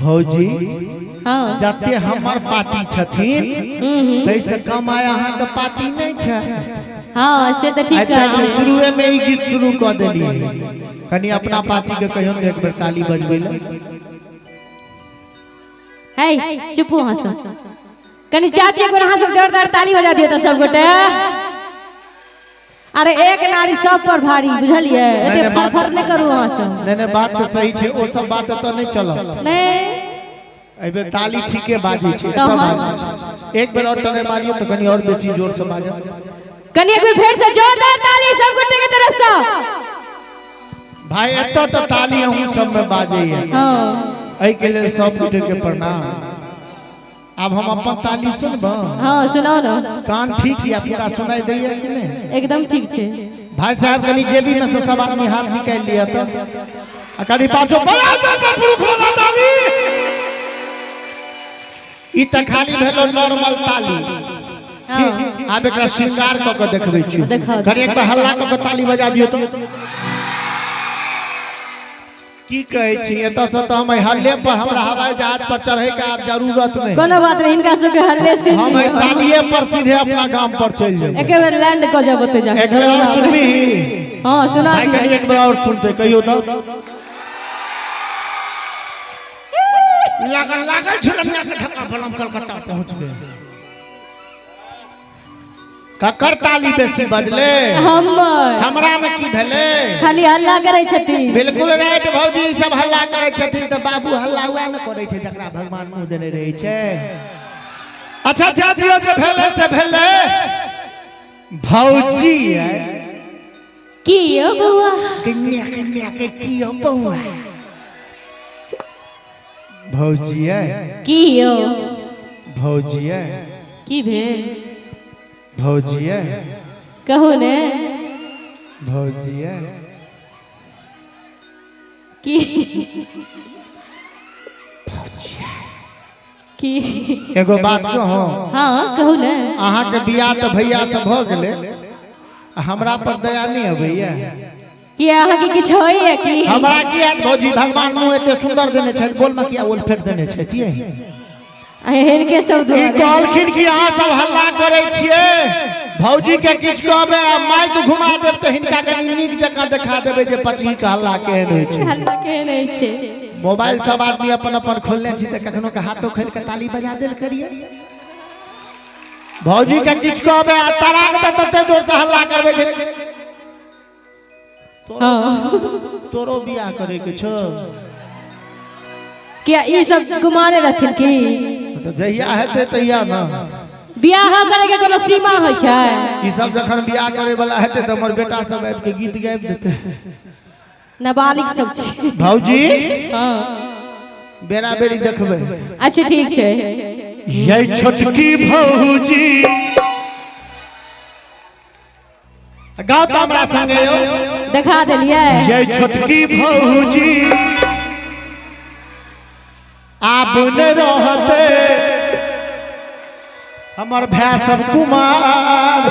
भौजी हाँ जते हमर पार्टी छथिन तैसे कम आया अहाँ के पार्टी नहीं छै। हाँ से तो ठीक है। हम है। शुरुए में ही गीत शुरू कर देलिए कनी अपना पार्टी के कहियो एक बेर ताली बजबै ले। है चुप हो हंसो कनी चाची एक बार हां सब जोरदार ताली बजा दियो त सब गोटे। अरे एक नारी सब पर भारी बुझलिए एते फरफर नहीं करू हां सब। नहीं बात तो सही छे ओ सब बात तो नहीं चल नहीं एबे ताली ठीके बाजी छे तो एक बेर और टने मारियो तो कनी और बेसी जोर से बाजो कनी एक बार फिर से जोरदार ताली सब गोटे के तरफ से। भाई एतो तो ताली हम सब में बाजे है। हां एई के लिए सब गोटे के प्रणाम। अब हम अपन ताली सुनबो। हां सुनाओ ना कान ठीक या पूरा सुनाई दैया कि नहीं एकदम ठीक छे। भाई साहब कनी जेबी में से सब आदमी हाथ निकाल लिया तो कनी पाछो बड़ा तो पुरुष वाला ताली ई त खाली भेलो नॉर्मल ताली। हां आब एकरा श्रृंगार क के देखबै छी देखा कनी एक बार हल्ला क के ताली बजा दियो तो की कहै छी एत से त हम हल्ले पर हमरा हवाई जहाज पर चढ़े के अब जरूरत नहीं। कोनो बात नहीं इनका सब के हल्ले से हम तालिए पर सीधे अपना गांव पर चल जाए। एक बार लैंड क जब ओते जाके एक बार और सुनबी। हां सुना भाई कनी एक बार और सुनते कहियो तो लागल झुलनिया के धक्का बलम कलकत्ता पहुंच गए। ककर ताली बेसी बजले हमरा में की भेले खाली हल्ला करे छथि। बिल्कुल राइट भौजी सब हल्ला करे छथिन त बाबू हल्ला हुआ न करे छै जकरा भगवान मुंह देने रहे छै। अच्छा जा दियो जे भेले से भेले भौजी है की हो बउआ कन्या के की हो बउआ भौजी है की हो भौजी है की भेल भौजी है कहू ने भौजी है की भौजी है की एगो बात कहो। हां कहू ने अहाँ के बियाह तो भैया से भ गेले हमरा पर दया नहीं है भैया कि अहाँ के किछ होई है कि हमरा की है भौजी भगवान मुंह एते सुंदर देने छै बोल में किया ओल फेट देने छै तिए हेर के सब ई कहलखिन कि अहाँ सब हल्ला करे छिए भौजी के किछ कहबे आ माइक घुमा देब त हिनका के नीक जका दिखा देबे जे पछी के हल्ला केहन होय छै। हल्ला के नहीं छे मोबाइल सब आदमी अपन अपन खोलने छी त कखनो के हाथों खोल के ताली बजा देल करिए। भौजी के किछ कहबे आ तराक त तते जोर से हल्ला करबे तोरो बियाह करे के छो क्या ई सब कुमारे रहथिन की तो जहिया हेते तहिया ना बियाह करे के कोनो सीमा होय छै। ई सब जखन बियाह करे वाला हेते त हमर बेटा सब आबि के गीत गाबि देते नाबालिग सब छै भौजी। हां बेरा बेरी देखबै। अच्छा ठीक छै ये छोटकी भौजी गाओ त हमरा संगे यो दिखा देलिए ये छोटकी भौजी आप न रहते हमर भाई सब कुमार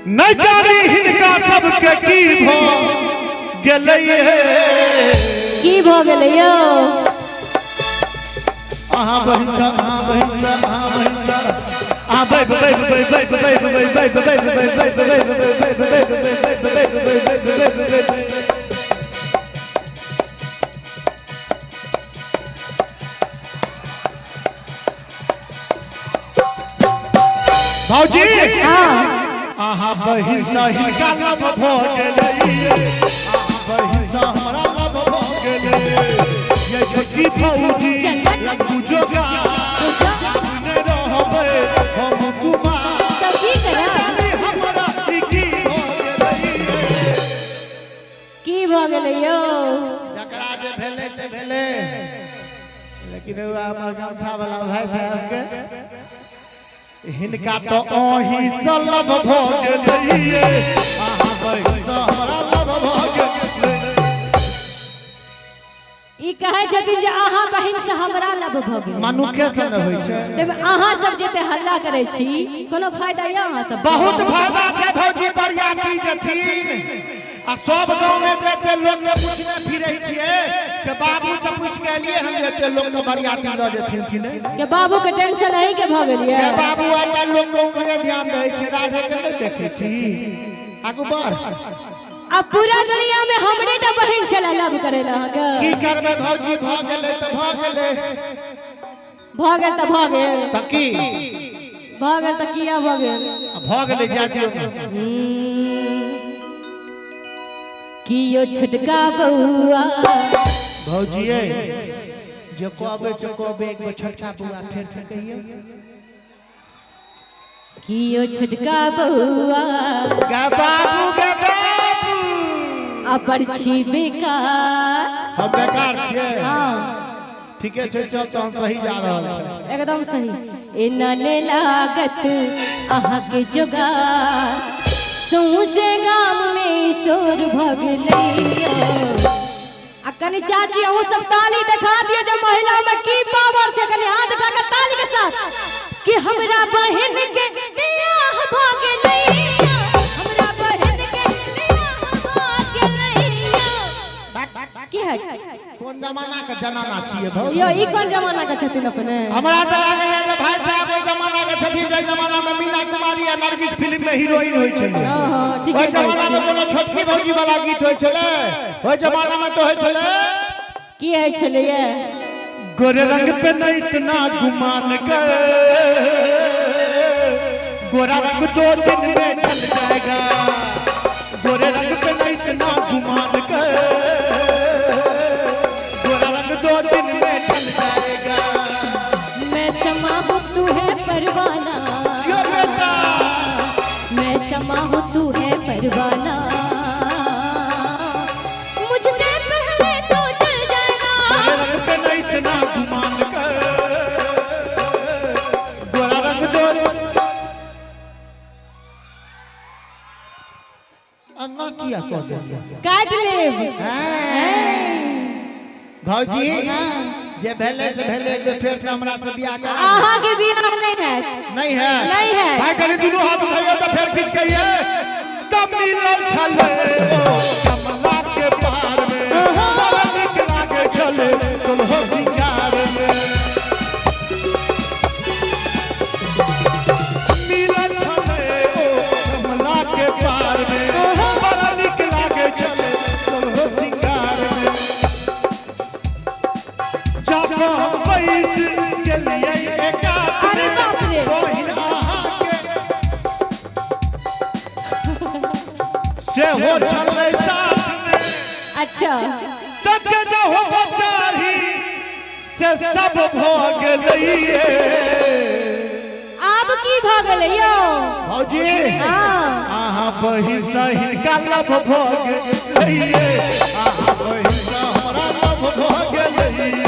न जानी हिनका सबके की भ गेलै की भ गेलै यौ आहा बहिंदा आहा बहिंदा आहा बहिंदा आ bye bye bye bye bye bye bye bye भौजी हां आहा बहिंदा हिनका लब भ गेलै आहा बहिंदा हमरा लब भ गेलै ये छोटकी भौजी लगू जोगा न रहबै हम कुमार तो की करा हमरा की भ गेलै यौ जकरा जे भेले से भेले लेकिन हमर गमछा वाला भाई साहब के हिनका तो ओही से लब भ गेलै आहा बहिंदा हमरा लब भ गेलै। ई कहै छथिन जे अहाँ बहिन से हमरा लब भ गेल मनुखे से न होय छै तब अहाँ सब जेते हल्ला करे छी कोनो फायदा या अहाँ सब बहुत फायदा छै भौजी बरियाती जथिन आ सब गांव में जेते लोग के पूछने फिरै छियै से बाबू से पूछ के लिए हम एते लोग के बरियाती ल जेथिन कि नहीं के बाबू के टेंशन है के भ गेलिए के बाबू आटा लोग को उमरे ध्यान दै छै राधे के नहीं देखे छी आगू बढ़ अब पूरा दुनिया में हमरे टा बहन छला लव करेला के की करबे भौजी भ गेलै त भ गेलै भ गेल त भ गेल त की भ गेल त किया भ गेल भ गेलै जातियो कियो छटका बउआ भौजिए जे कहबे से कहबे एक बेर छोटका बउआ फेर से कहियो कियो छटका बउआ गा बाबू अपर छी बेकार हम बेकार छियै हां ठीके छै चल त हम सही जा रहल छै एकदम सही एना ने लागत अहाँ के जोगार सौसे गाम में शोर भगलैया आ कनी चाची अहू सब ताली दिखा दिए जब महिला में की पावर छै कनी हाथ उठा के ताली के साथ कि हमरा बहन के बियाह भ गेलैया हमरा बहन के बियाह भ गेलैया की है कोन जमाना के जनाना छियै भौजी यो ई कोन जमाना के छथिन अपने हमरा त लागे जे भाई साहब ओइ जमाना के छथिन जे जमाना में मीना कुमारी आ नरगिस फिल्म में हीरोइन होय छलै हां ठीक ओइ है जमाना में कोनो छोटकी भौजी वाला गीत होय छलै ओइ जमाना में तो होय छलै की है छलैया गोरे रंग पे न इतना गुमान कर गोरा रंग 2 दिन में ढल जाएगा गोरे रंग पे न इतना गुमान कर गोरा रंग 2 दिन में ढल जाएगा मैं समा हूँ तू है परवाना यो बेटा मैं समा हूँ तू है परवाना मुझसे पहले तो चल जाएगा गोरे रंग पे न इतना गुमान कर गोरा रंग 2 अन्ना किया कह दिया काट लेब भौजी हाँ। जे भेले से भेले एक बेर फेर से हमरा से बियाह करा आहा के बियाह नहीं है नहीं है नहीं है भाई कनी दुनू हाथ उठाइए तो फेर खींच कहिए तब मिलल छले ओ कमला के पार में बड़ा नीक लागे छले सुलहो सिंगार में मिलल छले ओ कमला के पार में बड़ा नीक लागे छले सुलहो सिंगार में जब हम बैस गेलिए एकांत अरे बाप रे बहिन अहाँ के से हो छलै साथ में अच्छा तज न हो चाही से सब भ गेलैये अब की भ गेलै यो भौजी हां अहाँ बहिन से हिनका लब भ गेलैये अहाँ बहिन से हमरा लब भ गेलैये